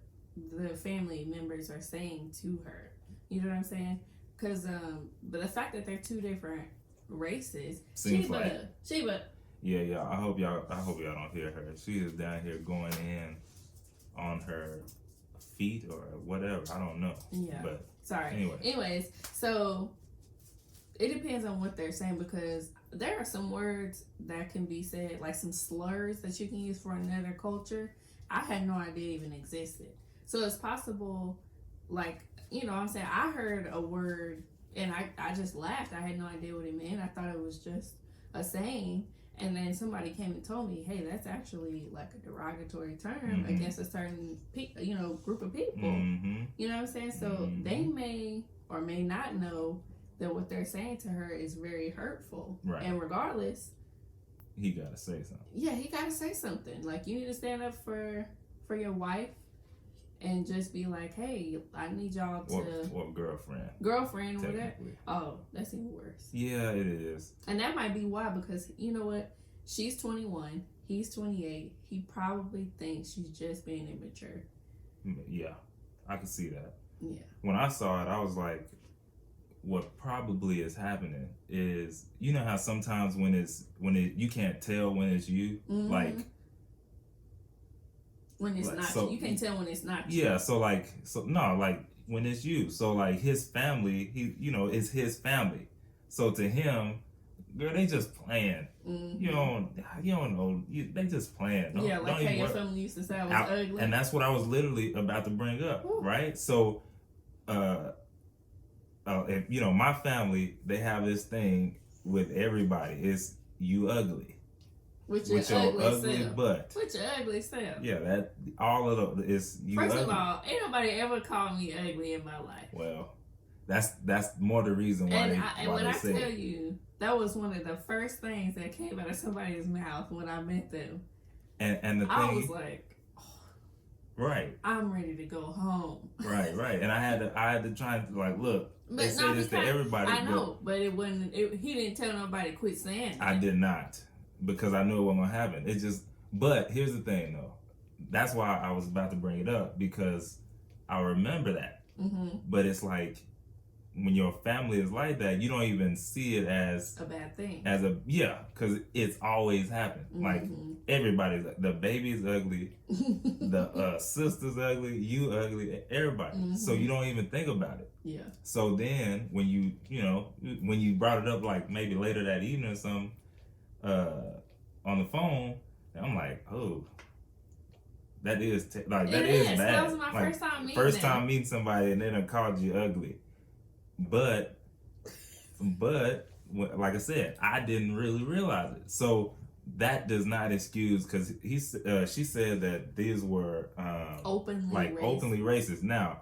[SPEAKER 2] the family members are saying to her. You know what I'm saying? Because but the fact that they're two different races, Sheba.
[SPEAKER 1] Yeah. I hope y'all don't hear her. She is down here going in on her feet or whatever. I don't know.
[SPEAKER 2] Yeah.
[SPEAKER 1] But
[SPEAKER 2] sorry. Anyways, so it depends on what they're saying because there are some words that can be said, like some slurs that you can use for another culture. I had no idea even existed. So it's possible, like, you know what I'm saying? I heard a word and I just laughed. I had no idea what it meant. I thought it was just a saying. And then somebody came and told me, hey, that's actually like a derogatory term against a certain group of people. You know what I'm saying? So they may or may not know that what they're saying to her is very hurtful.
[SPEAKER 1] Right.
[SPEAKER 2] And regardless,
[SPEAKER 1] he got to say something.
[SPEAKER 2] Yeah, he got to say something. Like, you need to stand up for your wife and just be like, hey, I need y'all to...
[SPEAKER 1] Or girlfriend.
[SPEAKER 2] Girlfriend, whatever. Oh, that's even worse.
[SPEAKER 1] Yeah, it is.
[SPEAKER 2] And that might be why, because, you know what? She's 21. He's 28. He probably thinks she's just being immature.
[SPEAKER 1] Yeah, I can see that.
[SPEAKER 2] Yeah.
[SPEAKER 1] When I saw it, I was like, what probably is happening is, you know how sometimes you can't tell when it's you, like...
[SPEAKER 2] When it's not you. You can't tell when it's not you.
[SPEAKER 1] Yeah, so when it's you. So like his family, it's his family. So to him, girl, they just playing. You don't know. They just playing.
[SPEAKER 2] Like how your family used to say I was ugly.
[SPEAKER 1] And that's what I was literally about to bring up, right? So, my family, they have this thing with everybody. It's you ugly. With your ugly butt.
[SPEAKER 2] With your ugly self.
[SPEAKER 1] Yeah, that all of it is you.
[SPEAKER 2] First of all, ain't nobody ever called me ugly in my life.
[SPEAKER 1] Well, that's more the reason why.
[SPEAKER 2] I tell you, that was one of the first things that came out of somebody's mouth when I met them.
[SPEAKER 1] And the thing,
[SPEAKER 2] I was like,
[SPEAKER 1] right,
[SPEAKER 2] I'm ready to go home.
[SPEAKER 1] Right, and I had to try and like look.
[SPEAKER 2] But
[SPEAKER 1] they say this to everybody.
[SPEAKER 2] I know, but it wasn't. He didn't tell nobody to quit saying that.
[SPEAKER 1] I did not. Because I knew it wasn't gonna happen. But here's the thing, though. that's why I was about to bring it up, because I remember that.
[SPEAKER 2] Mm-hmm.
[SPEAKER 1] But it's like, when your family is like that, you don't even see it as
[SPEAKER 2] a bad thing.
[SPEAKER 1] Because it's always happened.
[SPEAKER 2] Mm-hmm.
[SPEAKER 1] Like, everybody's, the baby's ugly, the sister's ugly, you ugly, everybody.
[SPEAKER 2] Mm-hmm.
[SPEAKER 1] So you don't even think about it.
[SPEAKER 2] Yeah.
[SPEAKER 1] So then when when you brought it up, like maybe later that evening or something, on the phone, I'm like, oh, that is that is bad.
[SPEAKER 2] That was my first time meeting
[SPEAKER 1] time meeting somebody and they done called you ugly. But like I said, I didn't really realize it. So that does not excuse, because she said that these were openly racist. Now,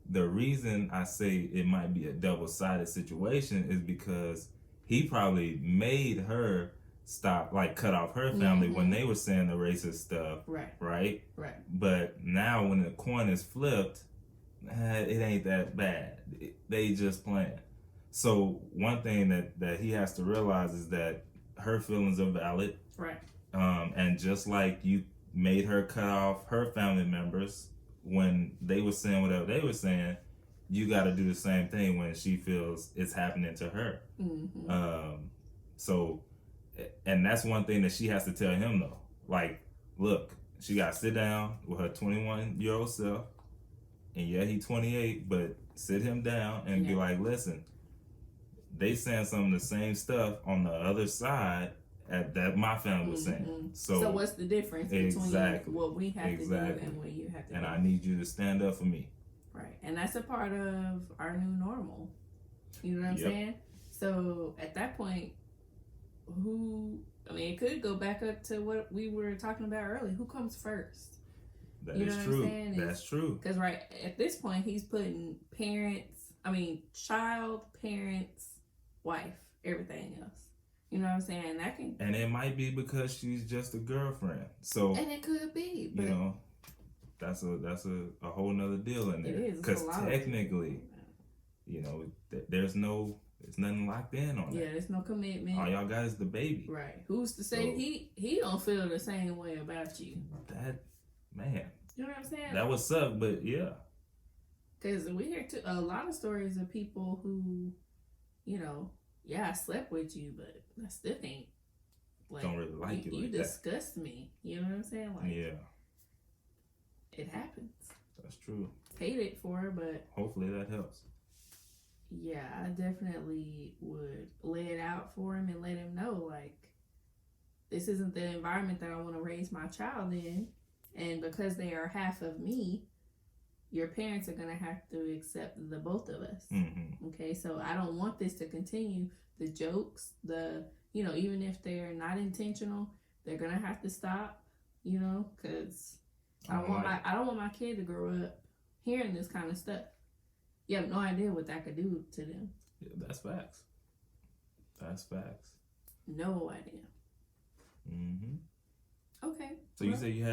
[SPEAKER 1] the reason I say it might be a double-sided situation is because he probably made her stop, like cut off her family when they were saying the racist stuff. Right. But now when the coin is flipped, it ain't that bad. They just playing. So one thing that he has to realize is that her feelings are valid.
[SPEAKER 2] Right.
[SPEAKER 1] And just like you made her cut off her family members when they were saying whatever they were saying, you got to do the same thing when she feels it's happening to her. Mm-hmm. And that's one thing that she has to tell him, though. Like, look, she got to sit down with her 21-year-old self. And yeah, he's 28, but sit him down and be like, listen, they saying some of the same stuff on the other side that my family was saying. So
[SPEAKER 2] what's the difference between what we have to do and what you have to do?
[SPEAKER 1] And I need you to stand up for me.
[SPEAKER 2] Right. And that's a part of our new normal. You know what I'm saying? So at that point, it could go back up to what we were talking about earlier. Who comes first?
[SPEAKER 1] That is true. That's true.
[SPEAKER 2] Because at this point, he's putting child, parents, wife, everything else. You know what I'm saying?
[SPEAKER 1] And it might be because she's just a girlfriend. So.
[SPEAKER 2] And it could be.
[SPEAKER 1] But, that's a whole nother deal in there.
[SPEAKER 2] It is.
[SPEAKER 1] Because technically, there's nothing locked in on that.
[SPEAKER 2] Yeah, there's no commitment.
[SPEAKER 1] All y'all got is the baby.
[SPEAKER 2] Right. Who's to say he don't feel the same way about you?
[SPEAKER 1] Man.
[SPEAKER 2] You know what I'm saying?
[SPEAKER 1] That would suck, but yeah.
[SPEAKER 2] Because we hear a lot of stories of people who, I slept with you, but I still ain't.
[SPEAKER 1] Don't really like you like that.
[SPEAKER 2] You disgust me. You know what I'm saying? It happens.
[SPEAKER 1] That's true.
[SPEAKER 2] Hate it for her, but
[SPEAKER 1] hopefully that helps.
[SPEAKER 2] Yeah, I definitely would lay it out for him and let him know, this isn't the environment that I want to raise my child in. And because they are half of me, your parents are going to have to accept the both of us. Mm-hmm. Okay, so I don't want this to continue. The jokes, even if they're not intentional, they're going to have to stop, because I don't want my kid to grow up hearing this kind of stuff. You have no idea what that could do to them.
[SPEAKER 1] Yeah, that's facts.
[SPEAKER 2] No idea.
[SPEAKER 1] Mm-hmm.
[SPEAKER 2] Okay.
[SPEAKER 1] So you say you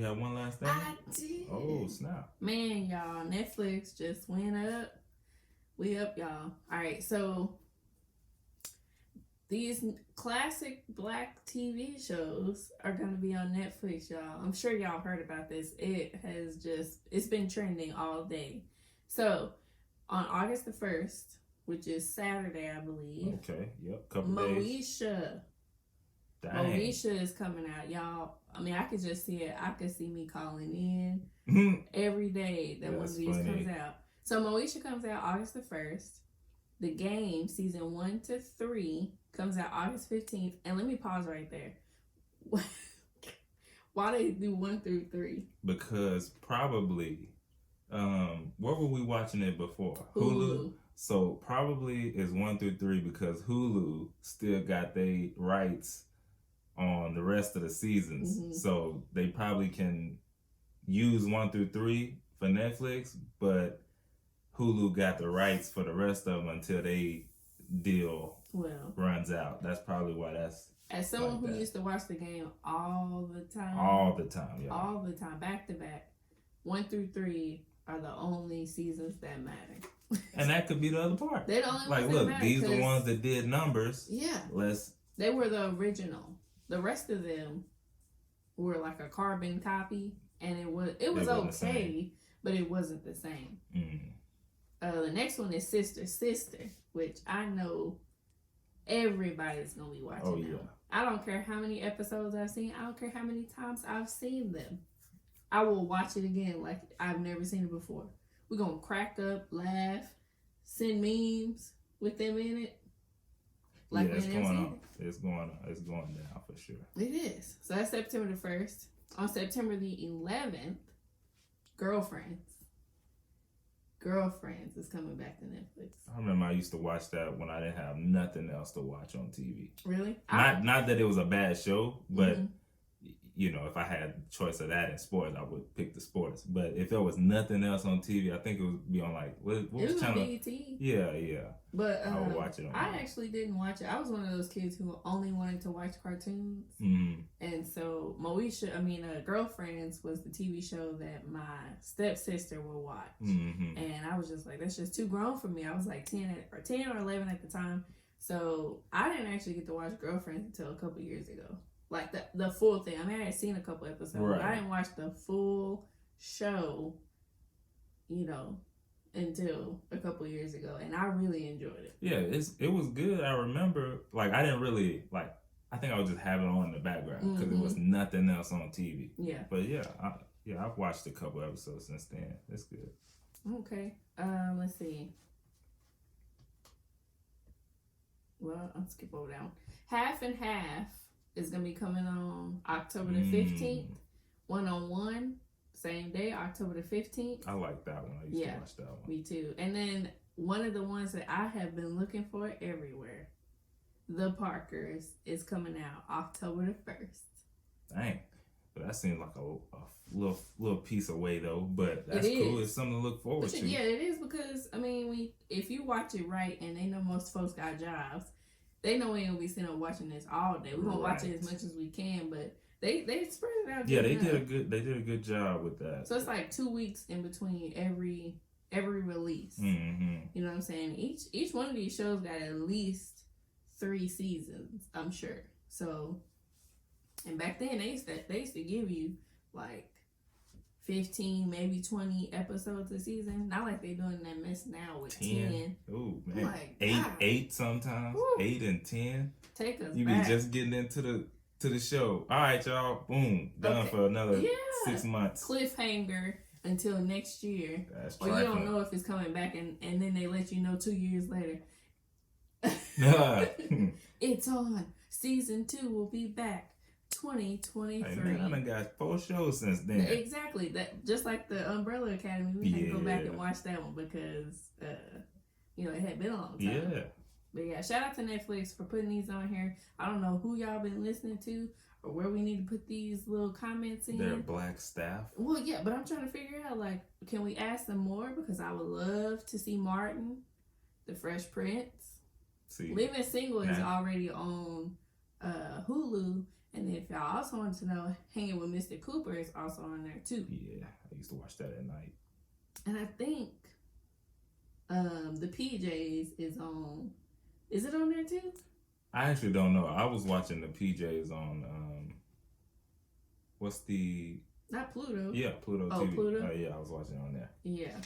[SPEAKER 1] have one last thing?
[SPEAKER 2] I did.
[SPEAKER 1] Oh, snap.
[SPEAKER 2] Man, y'all, Netflix just went up. We up, y'all. All right, so these classic black TV shows are going to be on Netflix, y'all. I'm sure y'all heard about this. It's been trending all day. So, on August the 1st, which is Saturday, I believe.
[SPEAKER 1] Okay, yep, couple days.
[SPEAKER 2] Moesha is coming out, y'all. I could just see it. I could see me calling in every day that one of these comes out. So Moesha comes out August the 1st. The Game, season 1 to 3, comes out August 15th. And let me pause right there. Why they do 1 through 3?
[SPEAKER 1] Because probably, where were we watching it before?
[SPEAKER 2] Hulu.
[SPEAKER 1] So probably is 1 through 3 because Hulu still got their rights on the rest of the seasons. Mm-hmm. So they probably can use 1 through 3 for Netflix, but Hulu got the rights for the rest of them until they deal runs out. That's probably why that's.
[SPEAKER 2] As someone who used to watch The Game all the time,
[SPEAKER 1] yeah.
[SPEAKER 2] All the time, back to back, 1 through 3 are the only seasons that matter.
[SPEAKER 1] And that could be the other part.
[SPEAKER 2] They're the only ones
[SPEAKER 1] look,
[SPEAKER 2] that matter,
[SPEAKER 1] these are the ones that did numbers.
[SPEAKER 2] Yeah.
[SPEAKER 1] They
[SPEAKER 2] were the original. The rest of them were like a carbon copy, and it was
[SPEAKER 1] wasn't the
[SPEAKER 2] okay, but it wasn't the same. The next one is Sister Sister, which I know everybody's gonna be watching.
[SPEAKER 1] Oh
[SPEAKER 2] now.
[SPEAKER 1] yeah.
[SPEAKER 2] I don't care how many episodes I've seen. I don't care how many times I've seen them. I will watch it again like I've never seen it before. We're gonna crack up, laugh, send memes with them in it. Like
[SPEAKER 1] yeah, it's going on. It's going on. It's going down for sure.
[SPEAKER 2] It is. So that's September the 1st. On September the 11th, Girlfriends is coming back to Netflix.
[SPEAKER 1] I remember I used to watch that when I didn't have nothing else to watch on TV.
[SPEAKER 2] Really?
[SPEAKER 1] Not that it was a bad show, but you know, if I had choice of that in sports, I would pick the sports. But if there was nothing else on TV, I think it would be on like what was channel?
[SPEAKER 2] On BET.
[SPEAKER 1] Yeah.
[SPEAKER 2] But
[SPEAKER 1] I would watch it on
[SPEAKER 2] I actually didn't watch it. I was one of those kids who only wanted to watch cartoons. And so Girlfriends was the TV show that my stepsister would watch. And I was just like, that's just too grown for me. I was like 10 or 11 at the time. So I didn't actually get to watch Girlfriends until a couple years ago. Like the full thing. I mean, I had seen a couple episodes, but I didn't watch the full show, you know, until a couple years ago, and I really enjoyed it. Yeah,
[SPEAKER 1] it was good. I remember, like, I didn't really, like, I think I would just have it on in the background because there was nothing else on TV. Yeah. But I've watched a couple episodes since then. It's good.
[SPEAKER 2] Okay. Let's see. Well, I'll skip over that one. Half and Half is going to be coming on October the 15th. 1-on-1, same day, October the 15th.
[SPEAKER 1] I like that one. I used to watch that one.
[SPEAKER 2] Me too. And then one of the ones that I have been looking for everywhere, The Parkers, is coming out October the 1st.
[SPEAKER 1] Dang. But that seems like a little piece away though. But that's cool. It's something to look forward to.
[SPEAKER 2] Yeah, it is, because I mean, if you watch it right, and they know most folks got jobs, they know we ain't gonna be sitting up watching this all day. We're gonna watch it as much as we can, but they spread it out.
[SPEAKER 1] Yeah, they did a good job with that.
[SPEAKER 2] So it's like 2 weeks in between every release. You know what I'm saying? Each one of these shows got at least 3 seasons, I'm sure. So, and back then they used to give you like 15, maybe 20 episodes a season. Not like they're doing that mess now with 10.
[SPEAKER 1] Ooh, man.
[SPEAKER 2] Like,
[SPEAKER 1] 8 sometimes. Woo. 8 and 10.
[SPEAKER 2] Take us
[SPEAKER 1] You
[SPEAKER 2] back.
[SPEAKER 1] be just getting into the show. All right, y'all. Boom. Done for another 6 months.
[SPEAKER 2] Cliffhanger until next year.
[SPEAKER 1] That's
[SPEAKER 2] or you don't know if it's coming back, and then they let you know 2 years later. It's on. Season 2 will be back 2023.
[SPEAKER 1] Hey man, I done got 4 shows since then.
[SPEAKER 2] Exactly. That just like the Umbrella Academy, we had to go back and watch that one because it had been a long time.
[SPEAKER 1] Yeah.
[SPEAKER 2] But yeah, shout out to Netflix for putting these on here. I don't know who y'all been listening to or where we need to put these little comments in.
[SPEAKER 1] Their black staff.
[SPEAKER 2] Well, yeah, but I'm trying to figure out, like, can we ask them more? Because I would love to see Martin, the Fresh Prince. Living Single is already on Hulu. And then if y'all also want to know, Hanging with Mr. Cooper is also on there too.
[SPEAKER 1] Yeah, I used to watch that at night.
[SPEAKER 2] And I think the PJs is on. Is it on there too?
[SPEAKER 1] I actually don't know. I was watching the PJs on what's the?
[SPEAKER 2] Not Pluto.
[SPEAKER 1] Yeah, Pluto
[SPEAKER 2] TV.
[SPEAKER 1] TV.
[SPEAKER 2] Pluto.
[SPEAKER 1] Yeah, I was watching on there.
[SPEAKER 2] Yeah.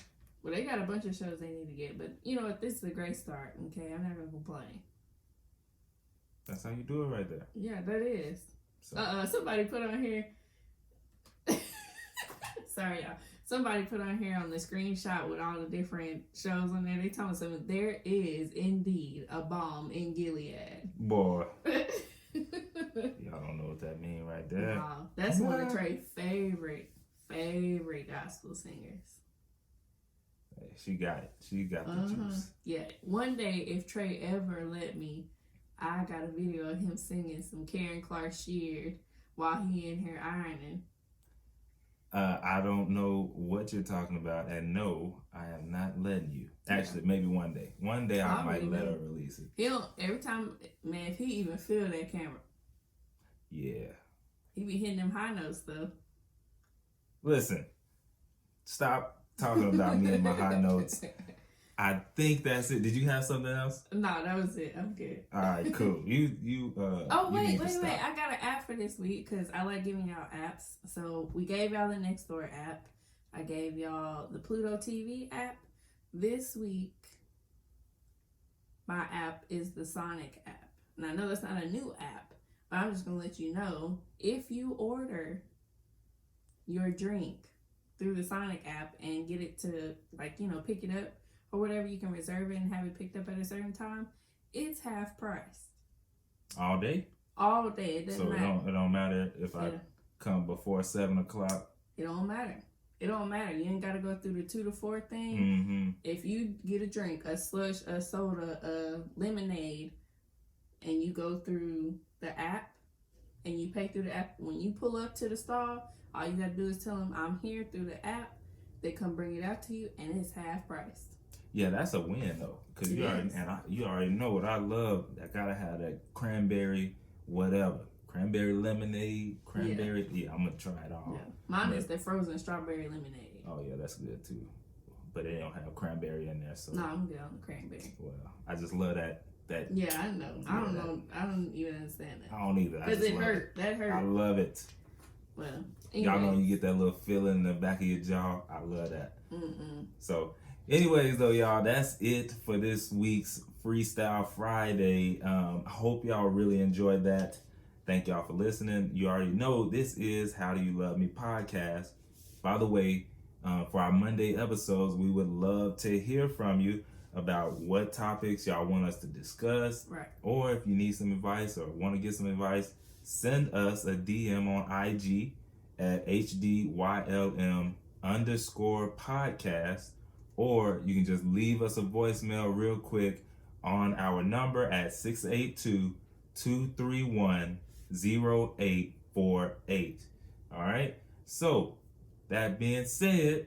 [SPEAKER 2] Well, they got a bunch of shows they need to get, but you know what? This is a great start. Okay, I'm not gonna complain.
[SPEAKER 1] That's how you do it right there.
[SPEAKER 2] Yeah, that is. So. Somebody put on here. Sorry, y'all. Somebody put on here on the screenshot with all the different shows on there. They told me something. There is indeed a bomb in Gilead.
[SPEAKER 1] Boy. Y'all don't know what that means right there.
[SPEAKER 2] Wow. That's one of Trey's favorite gospel singers.
[SPEAKER 1] Hey, she got it. She got the juice.
[SPEAKER 2] Yeah. One day, if Trey ever let me, I got a video of him singing some Karen Clark Sheard while he in here ironing.
[SPEAKER 1] I don't know what you're talking about, and no, I am not letting you. Actually, maybe one day. One day I might let her release it.
[SPEAKER 2] Every time, man, if he even feel that camera.
[SPEAKER 1] Yeah.
[SPEAKER 2] He be hitting them high notes, though.
[SPEAKER 1] Listen, stop talking about me and my high notes. I think that's it. Did you have something else?
[SPEAKER 2] No, that was it. I'm good.
[SPEAKER 1] All right, cool.
[SPEAKER 2] Oh,
[SPEAKER 1] you need
[SPEAKER 2] wait.
[SPEAKER 1] to stop.
[SPEAKER 2] I got an app for this week because I like giving y'all apps. So we gave y'all the Nextdoor app. I gave y'all the Pluto TV app. This week, my app is the Sonic app. And I know that's not a new app, but I'm just going to let you know, if you order your drink through the Sonic app and get it to, like, you know, pick it up or whatever, you can reserve it and have it picked up at a certain time, it's half price.
[SPEAKER 1] All day?
[SPEAKER 2] All day. It doesn't matter.
[SPEAKER 1] It don't matter if I come before 7 o'clock?
[SPEAKER 2] It don't matter. It don't matter. You ain't got to go through the 2 to 4 thing.
[SPEAKER 1] Mm-hmm.
[SPEAKER 2] If you get a drink, a slush, a soda, a lemonade, and you go through the app and you pay through the app, when you pull up to the stall, all you got to do is tell them, I'm here through the app. They come bring it out to you, and it's half price.
[SPEAKER 1] Yeah, that's a win though, because you already know what I love. I gotta have that cranberry, whatever, cranberry lemonade, cranberry. Yeah, I'm gonna try it all.
[SPEAKER 2] Yeah. Mine is the frozen strawberry lemonade.
[SPEAKER 1] Oh yeah, that's good too, but they don't have cranberry in there, so
[SPEAKER 2] no, I'm good on the cranberry.
[SPEAKER 1] Well, I just love that.
[SPEAKER 2] Yeah, I know. I don't know. I don't even understand that.
[SPEAKER 1] I don't either.
[SPEAKER 2] Because it hurt. That hurt.
[SPEAKER 1] I love it.
[SPEAKER 2] Well,
[SPEAKER 1] y'all know you get that little feeling in the back of your jaw. I love that.
[SPEAKER 2] Mm-mm.
[SPEAKER 1] So, anyways, though, y'all, that's it for this week's Freestyle Friday. I hope y'all really enjoyed that. Thank y'all for listening. You already know this is How Do You Love Me podcast. By the way, for our Monday episodes, we would love to hear from you about what topics y'all want us to discuss.
[SPEAKER 2] Right. Or
[SPEAKER 1] if you need some advice or want to get some advice, send us a DM on IG at HDYLM_podcast, or you can just leave us a voicemail real quick on our number at 682-231-0848. All right. So that being said,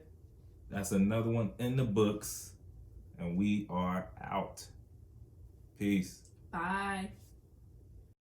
[SPEAKER 1] that's another one in the books, and we are out. Peace.
[SPEAKER 2] Bye.